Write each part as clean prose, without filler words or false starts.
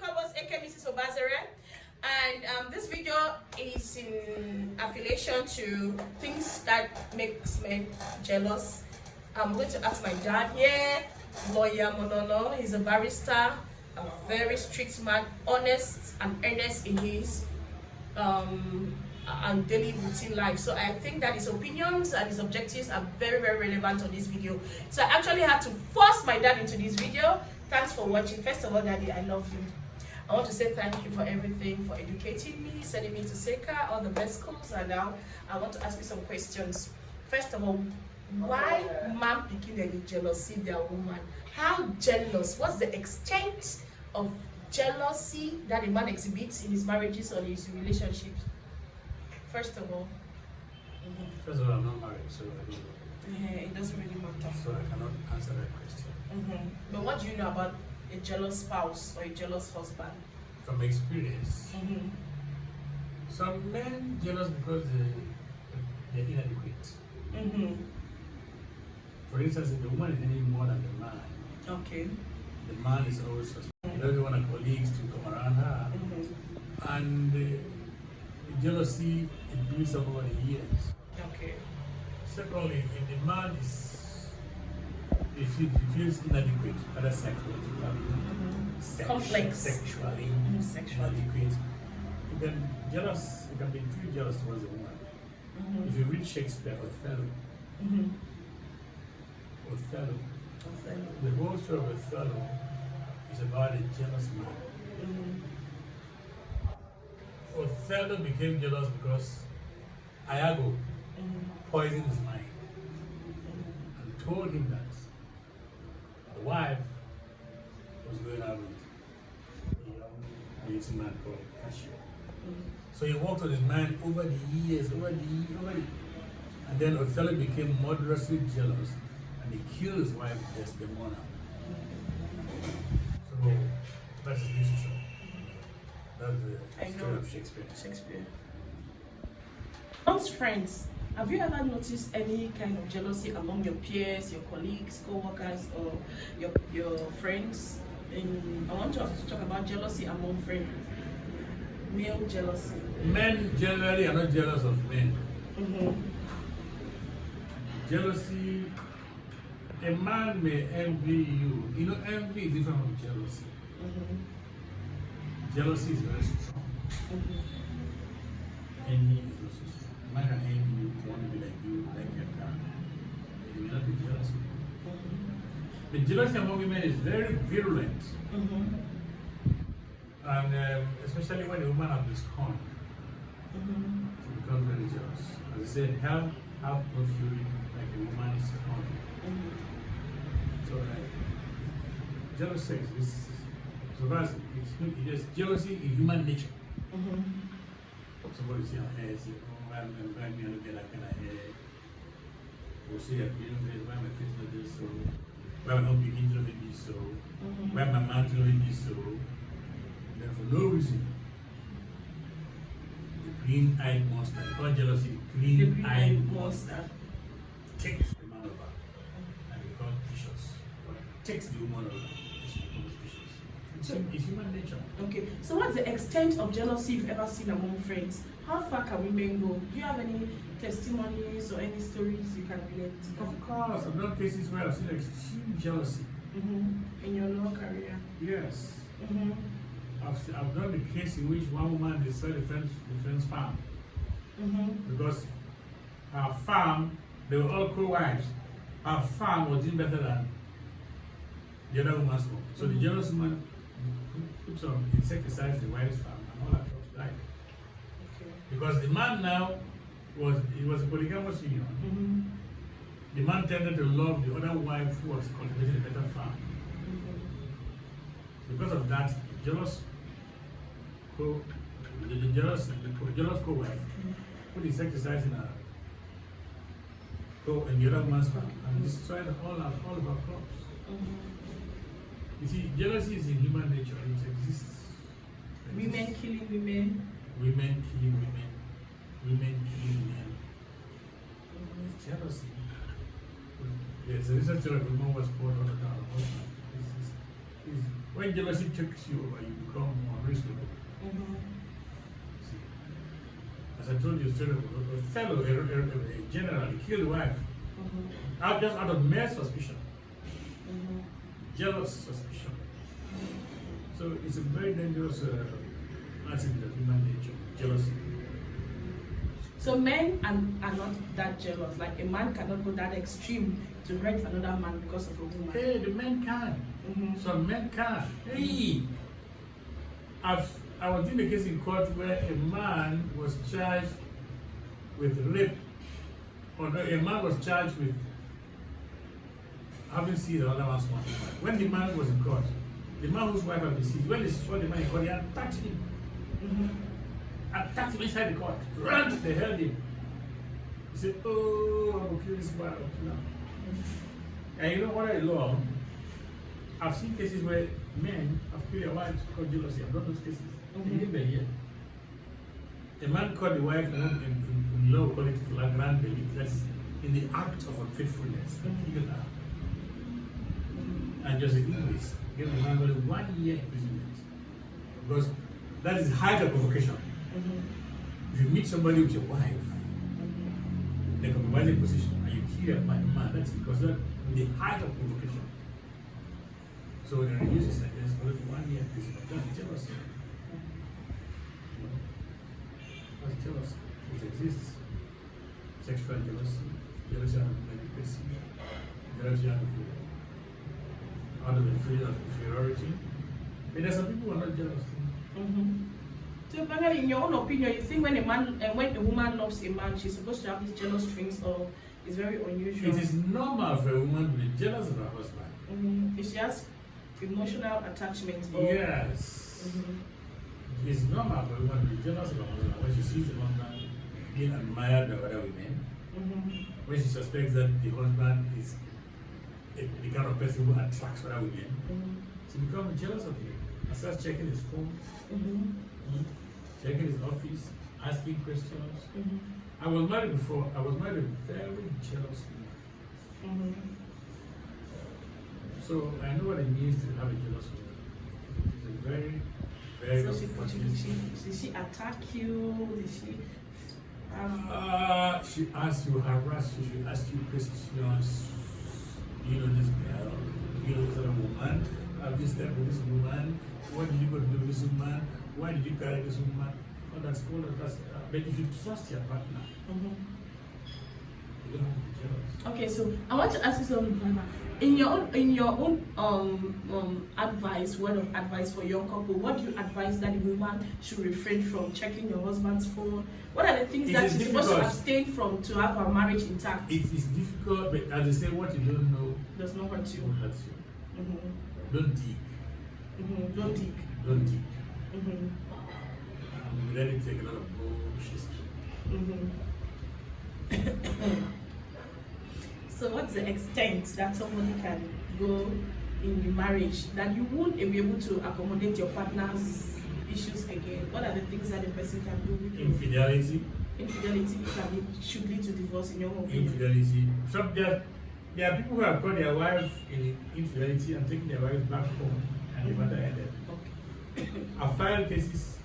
Kobos, aka Mrs. Obazere, and this video is in affiliation to things that makes men jealous. I'm going to ask my dad here, lawyer Monono. He's a barrister, a very strict man, honest and earnest in his and daily routine life. So I think that his opinions and his objectives are very, very relevant on this video. So I actually had to force my dad into this video. Thanks for watching. First of all, Daddy, I love you. I want to say thank you for everything, for educating me, sending me to Seka, all the best schools, and now I want to ask you some questions. First of all, why man picking any jealousy their woman? How jealous? What's the extent of jealousy that a man exhibits in his marriages or his relationships? First of all. First of all, I'm not married, so I don't know. Yeah, it doesn't really matter. So I cannot answer that question. But what do you know about a jealous spouse or a jealous husband? From experience, some men jealous because they're inadequate. For instance, if the woman is earning more than the man, Okay. the man is always suspect. He doesn't want her colleagues to come around her. And the jealousy, it builds up over the years. Okay. Secondly, if the man if he feels inadequate, either psychologically, Complex. sexually, inadequate, you can be too jealous towards a woman. If you read Shakespeare, Othello, the whole story of Othello is about a jealous man. Othello became jealous because Iago poisoned his mind and told him that the wife was going out with a young beauty man called Cassio. So he worked on his mind over the years, and then Othello became murderously jealous and he killed his wife Desdemona. So that's his history. That's the story of Shakespeare. Amongst friends, have you ever noticed any kind of jealousy among your peers, your colleagues, co-workers, or your friends? I want to talk about jealousy among friends. Male jealousy. Men generally are not jealous of men. Jealousy, a man may envy you. You know, envy is different from jealousy. Jealousy is very strong. Envy is also strong. A man can envy you, want to be like you, like your car. But you may not be jealous. The jealousy among women is very virulent. And especially when a woman has been scorned, she becomes very jealous. As I said, have no fury like a woman is scorned. So jealousy is so far as it is jealousy in human nature. Somebody see her hair, say, oh, why am I look at that kind of hair? Or say that why my face not this so, why my home begin to be so, why my mouth to be so. And then for no reason, the green-eyed monster, not jealousy, the green-eyed monster takes the man over and becomes vicious. Or takes the woman over and she becomes vicious. It's human nature. Okay, so what's the extent of jealousy you've ever seen among friends? How far can women go? Do you have any testimonies or any stories you can relate to? Of course, I've done cases where I've seen extreme jealousy. In your law career? Yes. I've done the case in which one woman destroyed the friend's farm. Because her farm, they were all co-wives. Her farm was doing better than the other woman's home. So the jealous woman put some insecticides in the wife's farm and all her crops died. Because the man now was a polygamous union. The man tended to love the other wife who was cultivating a better farm. Because of that, the jealous co-wife put insecticides in the other woman's farm and destroyed all of our crops. You see, jealousy is in human nature. It exists. Women killing women. Women killing women. Women killing men. It's jealousy. There's a recent story of a woman was poured on the husband. is when jealousy takes you over, you become unreasonable. See, as I told you, a fellow, a general, he killed a wife out of mere suspicion, jealous suspicion. So it's a very dangerous aspect of human nature, jealousy. So men are not that jealous. Like a man cannot go that extreme to hurt another man because of a woman. Hey, the men can. Some men can. Hey, I was in a case in court where a man was charged with rape, or no, a man was charged with having seized another man's wife. When the man was in court, the man whose wife had been seized, when he saw the man in court, he attacked him. Attacked him inside the court. Ran, they held him. He said, "Oh, I will kill this man now." And you know what I love? I've seen cases where men have killed their wives because jealousy. I've done those cases. Here. A man caught the wife in law, call it flagrant delicti. That's in the act of unfaithfulness. Killed her. And just in English, give the man only 1 year imprisonment. Because that is height of provocation. If you meet somebody with your wife in a compromising position and you kill a man, that's because that's the height of provocation. So when they reduce the sentence, go to 1 year imprisonment. That's jealousy. That's jealousy. It exists. Sexual jealousy, jealousy out of inadequacy, jealousy out of the feeling of inferiority. But there's some people who are not jealous. So, Bangari, in your own opinion, you think when a woman loves a man, she's supposed to have these jealous strings, or it's very unusual? It is normal for a woman to be jealous of her husband. If she has emotional attachment. Or... Yes. It's normal for a woman to be jealous of her husband when she sees the husband being admired by other women. When she suspects that the husband is the kind of person who attracts other women, she becomes jealous of him and starts checking his phone, checking his office, asking questions. I was married before. I was married a very jealous woman. So I know what it means to have a jealous woman. It's a very, very did she attack you? Did she? She asks you, harass you, she asks you questions. You know this girl, you know this other woman, I've just slept with this woman, what did you go to do with this woman, why did you carry this woman? All that's but if you trust your partner, you don't have to be jealous. Okay, so I want to ask you something. In your own advice, word of advice for your couple, what do you advise that a woman should refrain from? Checking your husband's phone? What are the things that she's supposed to abstain from to have her marriage intact? It is difficult, but as they say, what you don't know does not hurt you. Won't hurt you. Don't dig. Don't dig. Don't dig. Let it take a lot of bullshit. So what's the extent that somebody can go in the marriage that you won't be able to accommodate your partner's issues again? What are the things that the person can do with you? Infidelity. Infidelity should lead to divorce in your opinion. Infidelity. There are people who have caught their wife in infidelity and taken their wife back home and the matter ended. Okay. I filed cases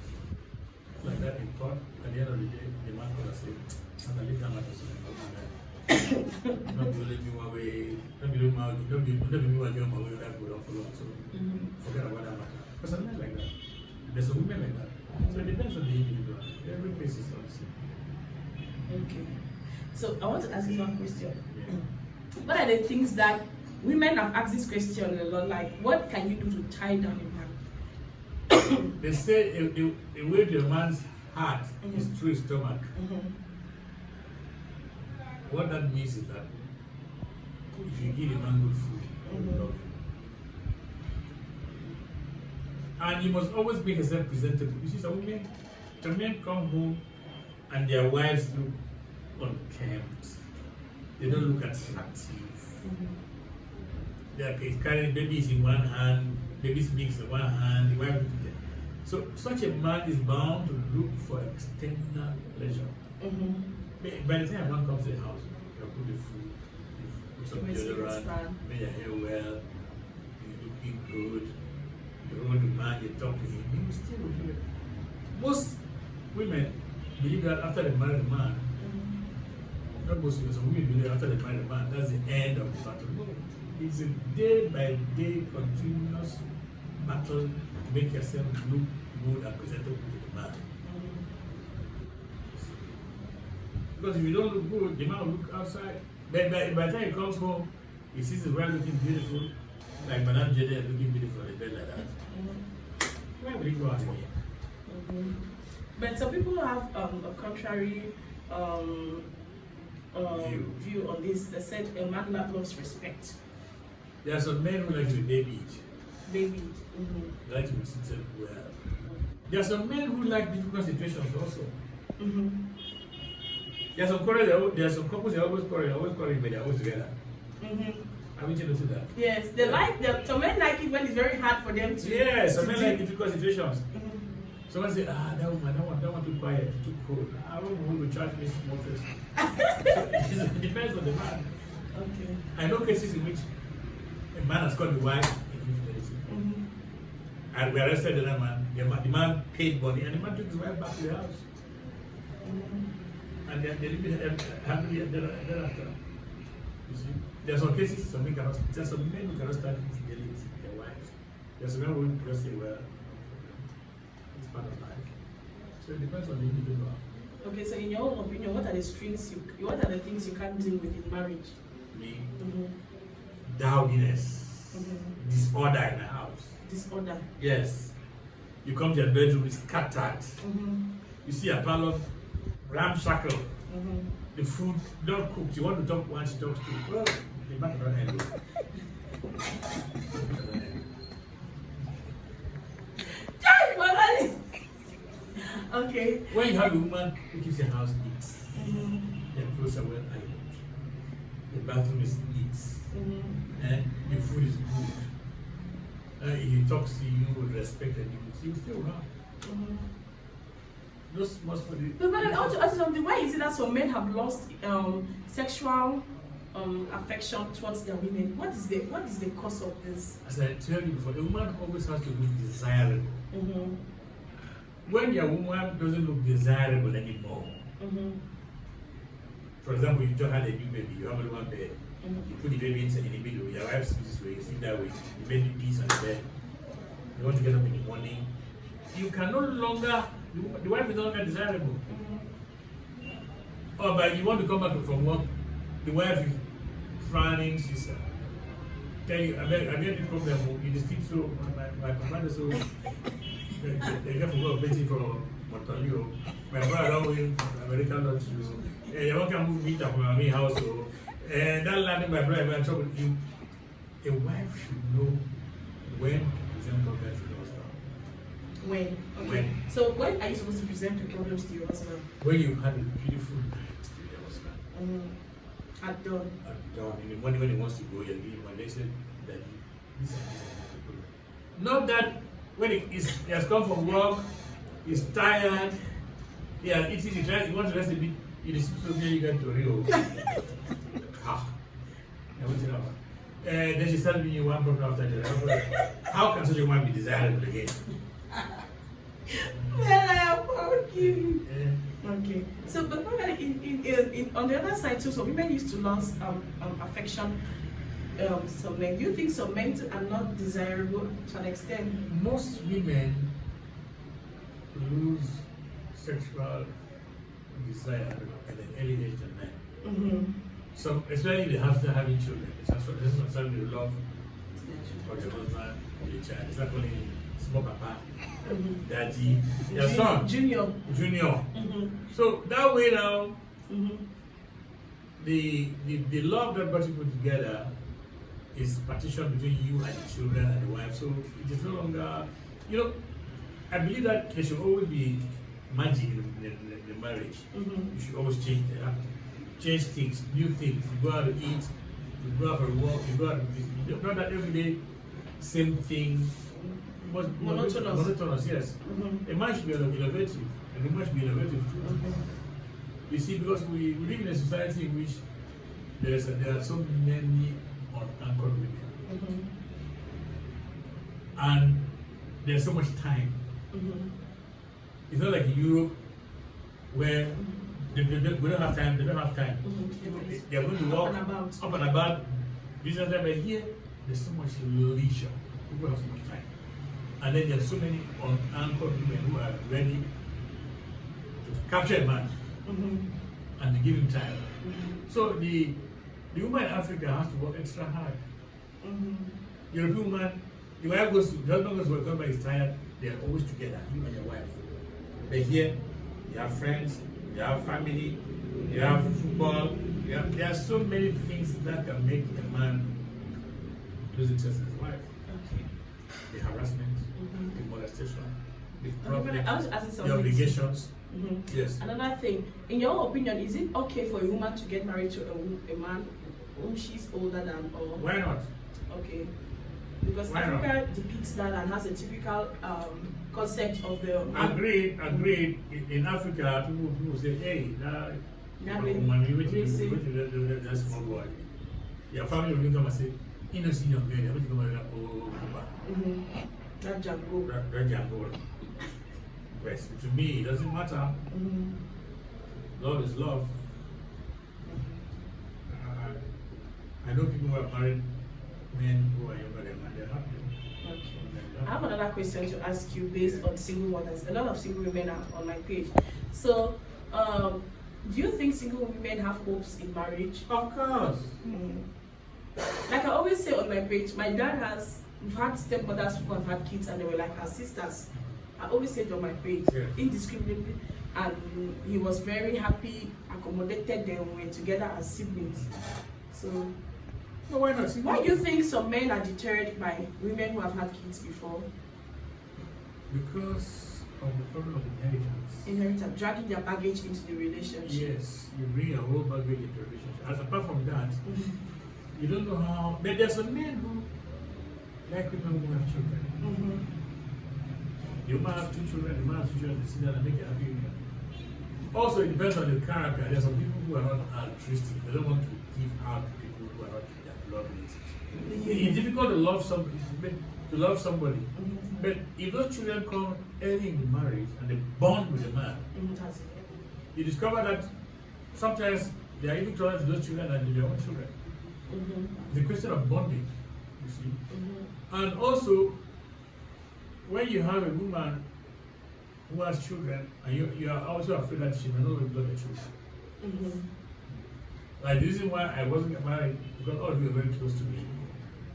like that in court. At the end of the day, the man could have said, "I'm going to leave that matter to don't be letting me away. Don't be me while you're on my way. I don't follow. So forget about that matter. Because I'm not like that. There's a woman like that. So it depends on the individual. Every case is not the same. Okay. So I want to ask you one question. What are the things that women have asked this question a lot? Like, what can you do to tie down a man? They say a way to a man's heart is through his stomach. What that means is that if you give a man good food, he will love you. And you must always make yourself presentable. You see, some men come home and their wives look unkempt. They don't look attractive. They are carrying babies in one hand, babies mix in one hand. The wife, so such a man is bound to look for external pleasure. By the time one comes to the house, you put the food, you put some deodorant, make your hair well, you're looking good, You hold the man, you talk to him, he will still do it. Most women believe that after they marry the man, not most women, some women believe after they marry the man, that's the end of the battle. No. It's a day by day continuous battle to make yourself look good and presentable to the man. Because if you don't look good, the man will look outside. By the time he comes home, he sees his wife looking beautiful, like Madame Jede looking beautiful in bed like that. Why would he go out again? But some people have a contrary view on this. They said a man loves respect. There are some men who like to be babied. Baby. They like to be treated well. There are some men who like difficult situations also. There are some couples that always quarrel, but they're always together. Haven't you noticed that? Yes, some men like it when it's very hard for them to. Yes, some men like difficult situations. Someone say, that one too quiet, too cold. I don't know who will charge me more first. It depends on the man. Okay. I know cases in which a man has called the wife in infidelity. And we arrested the man. The man paid money and the man took his wife back to the house. And they lived happily thereafter. You see? There are some cases some men cannot, there are some men who cannot stand infidelity with their wives. There are some men who just say, well, it's part of life. So it depends on the individual. Okay, so in your own opinion, what are the things you can't deal with in marriage? Me? Doubliness. Disorder in the house. Disorder? Yes. You come to your bedroom, it's scattered. You see a parlor, ramshackle. The food not cooked. You want to talk once, she talks to you. Well, the man cannot handle it. Okay. When you have a woman who keeps your house neat, your clothes are well ironed, the bathroom is neat, the food is good, he talks to you with respect and dignity, you still have. Those must be. But I want to ask you something. Why is it that some men have lost sexual affection towards their women? What is the cause of this? As I tell you before, a woman always has to look desirable. When your woman doesn't look desirable anymore, for example, you just had a new baby, you have only one bed, you put the baby inside in the middle, your wife sleeps this way, you sleep that way, you make the peace on the bed, you want to get up in the morning, you can no longer, the wife is no longer desirable. Or but you want to come back from work, the wife is frowning, she's telling you, I get the problem, you just keep so, my command is so, they get from work waiting for Montolio. My brother don't win American not to. They want to move meet up from my house. And that landing my brother in trouble. A wife should know when to present problems to the husband. When? Okay. When? So when are you supposed to present the problems to your husband? When you've had a beautiful night with your husband. At dawn. At dawn. In the morning when he wants to go, you'll give him one. They said that this is the problem. Not that when he has come from work, he's tired, he wants to rest a bit, he is so near you get to Rio. Then she started being one problem after the other. How can such a woman be desirable again? Then I apologize you. Okay. So, but on the other side too, so women used to lose affection. Some men. Do you think some men are not desirable to an extent? Most women lose sexual desire at an early age than men. So, especially after having children, it's not necessarily love for your husband or your child. It's not only small papa, daddy, your son, junior. So that way now, the love that brought people together is partition between you and the children and the wife. So it is no longer, I believe that there should always be magic in the marriage. You should always change things, new things. You go out to eat, you go out for a walk, you go out to not that every day, same thing. Monotonous, yes. A man should be innovative, and a man should be innovative too. You see, because we live in a society in which there are so many unanchored women. And there's so much time. It's not like in Europe where we don't have time. They don't have time. They're going to walk up and about. Business time, but here there's so much leisure. People have so much time, and then there's so many unanchored women who are ready to capture a man and to give him time. So the woman in Africa has to work extra hard. European woman, the wife goes to, the husband goes to work, husband is tired, they are always together, you and your wife. But here, you have friends, you have family, you have football, there are so many things that can make a man lose interest in his wife. Okay. The harassment, the molestation, the problem, the obligations. Yes. Another thing, in your opinion, is it okay for a woman to get married to a man whom she's older than? Or why not? Okay. Because Africa depicts that and has a typical concept of the. Agreed. In Africa, people say, hey, that's small boy. Your family will come and say, innocent young girl, what you come and that Django. That Django. But to me, it doesn't matter. Love is love. I know people who have married men who are younger than and they're happy. Okay. I have another question to ask you based on single mothers. A lot of single women are on my page. So, do you think single women have hopes in marriage? Of course. Like I always say on my page, my dad we've had stepmothers who have had kids and they were like our sisters. I always say it on my page, indiscriminately, and he was very happy, accommodated them, we were together as siblings. So, why not? Why do you think some men are deterred by women who have had kids before? Because of the problem of inheritance. Inheritance, dragging their baggage into the relationship. Yes, you bring your whole baggage into the relationship. And apart from that, you don't know how. But there's some men who like women who have children. You might have 2 children, you might have 2 children, they sit down and make a happy union. Also, it depends on the character. There's some people who are not altruistic. They don't want to give out to people who are not their blood related. It's difficult to love somebody. But if those children come early in the marriage and they bond with the man, you discover that sometimes they are even closer to those children than their own children. It's a question of bonding, you see. And also, when you have a woman who has children, and you are also afraid that she may not love the children. Like the reason why I wasn't married, because all of you are very close to me.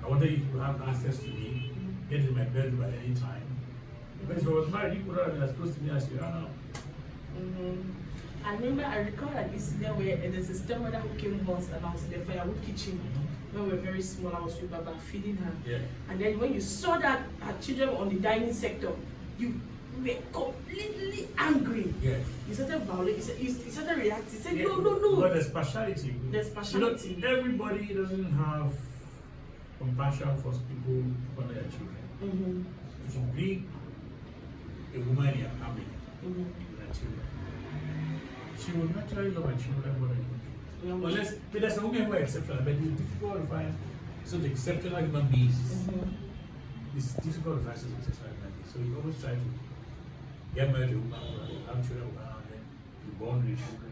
I wanted you to have access to me, get in my bedroom at any time. But if I was married, you could not have been as close to me as you are now. I recall an incident where there's a stepmother who came once and I was in the firewood kitchen. When we were very small, I was with Baba feeding her. And then when you saw that her children were on the dining sector, you were completely angry. You started violating, you started reacting. You said, no. But there's partiality. You know, everybody doesn't have compassion for people for their children. If you bring a woman in your family with her children, she will naturally love her children more than you. Unless, but there's a woman who are exceptional, but it's difficult to find such exceptional human beings. It's difficult to find such exceptional human beings. So you always try to get married to a woman who have children with her, and then you born with children.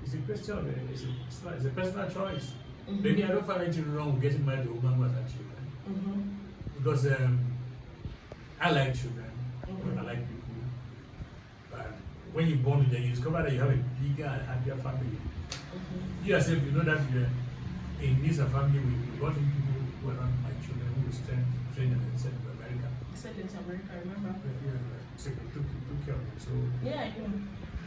It's a question of it's a personal choice. Maybe I don't find anything wrong with getting married to a woman who has had children. Because I like children, I like people. When you born with them, you discover that you have a bigger and happier family. You yourself, you know that in this family, we brought in people who are not my children, who will train them and send them to America. Send them to America, I remember. So they took care of them. So yeah, I know.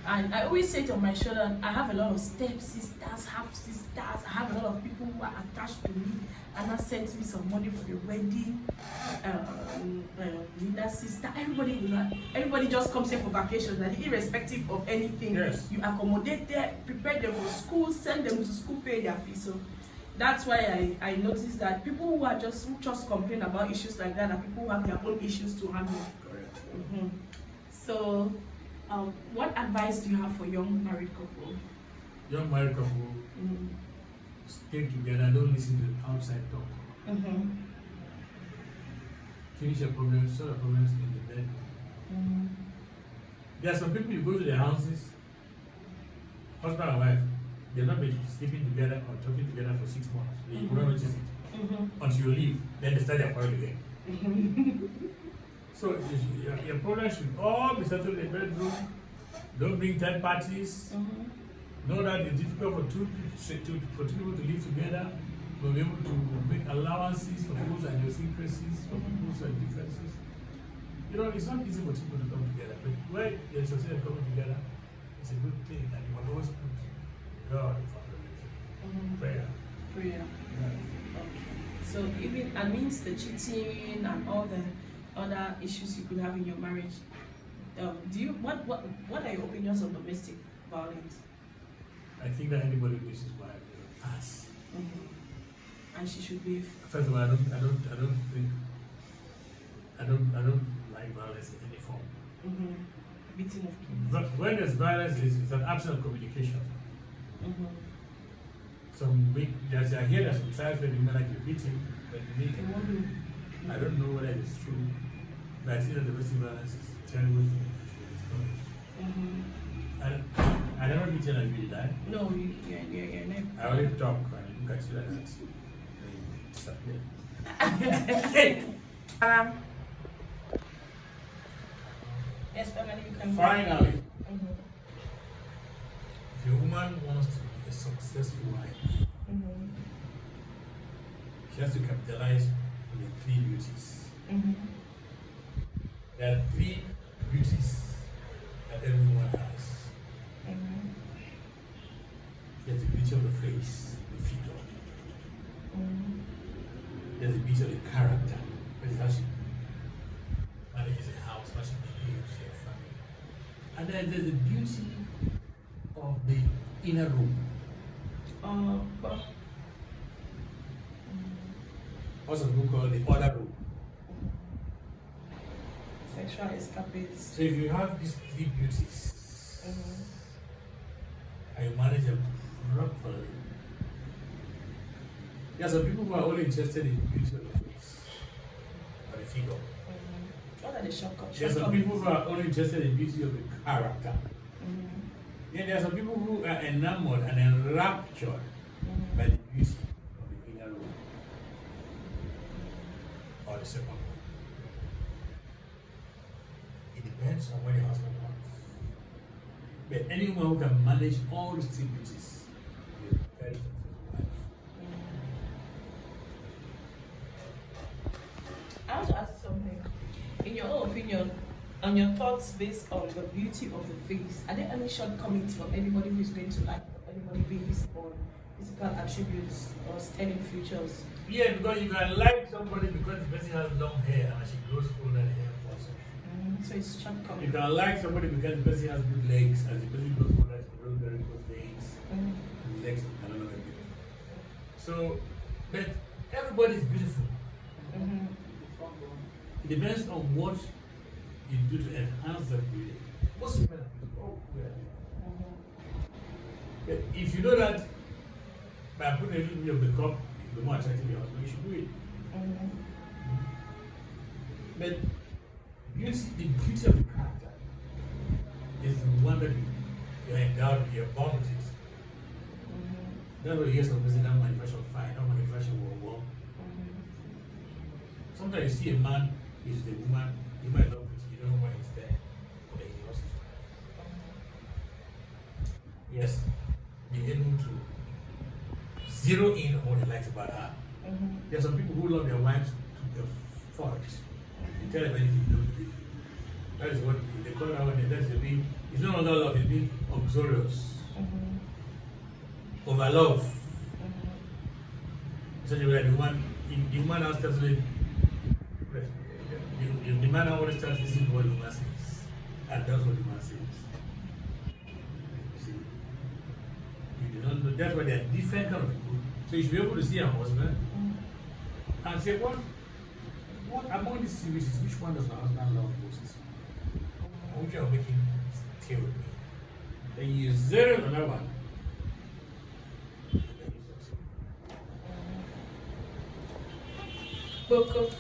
And I always say to my children, I have a lot of step-sisters, half-sisters, I have a lot of people who are attached to me and have sent me some money for the wedding. Linda's sister, everybody just comes here for vacations, and irrespective of anything, you accommodate them, prepare them for school, send them to school, pay their fees. So that's why I noticed that people who just complain about issues like that are people who have their own issues to handle. So what advice do you have for young married couple? Young married couple, stay together, don't listen to outside talk. finish your problems, solve your problems in the bed. There are some people you go to their houses, husband and wife, they've not been sleeping together or talking together for 6 months. You will not notice it until you leave, then they start their quarrel again. So your problems should all be settled in the bedroom. Don't bring third parties. Know that it's difficult for two people to live together. We'll be able to make allowances for people's idiosyncrasies, for people's differences. You know, it's not easy for people to come together, but when you're society coming together, it's a good thing, and you must always put God in front of everything. Prayer. Prayer. Okay. So even amidst the cheating and all the other issues you could have in your marriage, what are your opinions on domestic violence? I think that anybody who misses wife will pass. And she should be. First of all, I don't like violence in any form. Beating of kids. But when there's violence, it's an absence of communication. I hear there's some tribes where the women like to beat him, but me, I don't know whether it's true. But I think that domestic violence is a terrible thing. I never beat you and you die. No, you're never. I only talk and look at you like that. Then you disappear. Yes, family, you can. Finally, if a woman wants to be a successful wife, she has to capitalize on the 3 beauties. There are 3 beauties that every woman has. There's the beauty of the face, the figure. There's the beauty of the character, that is how she manages a house, how she behaves in her family. And then there's the beauty of the inner room. Also, we call the other room. Sexual escapades. So if you have these 3 beauties, and you manage them properly, there are some people who are only interested in the beauty of the face or the figure. What are the shortcuts? There are some people who are only interested in the beauty of the character. Then there are some people who are enamored and enraptured by the beauty of the inner room or the second room. It depends on what your husband wants. But anyone who can manage all these 3 beauties will be a very successful wife. I want to ask something. In your own opinion, on your thoughts based on the beauty of the face, are there any shortcomings for anybody who is going to like anybody based on physical attributes or sterling features? Yeah, because you can like somebody because the person has long hair and she grows older, the hair falls off. So it's shortcoming. You can like somebody because the person has good legs, as the person grows older, she grows very good legs, and legs are no longer beautiful. So, but everybody is beautiful. It depends on what you do to enhance that beauty. Most women are beautiful. But if you know that by putting a little bit of makeup, you'll be more attractive to your husband, you should do it. But the beauty of the character is the one that you're endowed with, you're born with it. That's why you hear some person that manufacture fine, not manufacture war. Sometimes you see a man, he's the woman, you might love it, you don't know why he's there, but he lost his mind. Yes, be able to zero in on what he likes about her. There are some people who love their wives to the fault. You tell them anything, they don't believe you. That is what they call that one. That's the being. It's no longer love, it's being uxorious. Over love. So you the woman now starts with the man always starts listening to what the woman says. And that's what the man says. You see? You do not know. That's why there are different kind of people. So you should be able to see your husband and say, what among these series, which one does my husband love most? Which are making stay with me? Then you zero on that one. And then you succeed. Boko.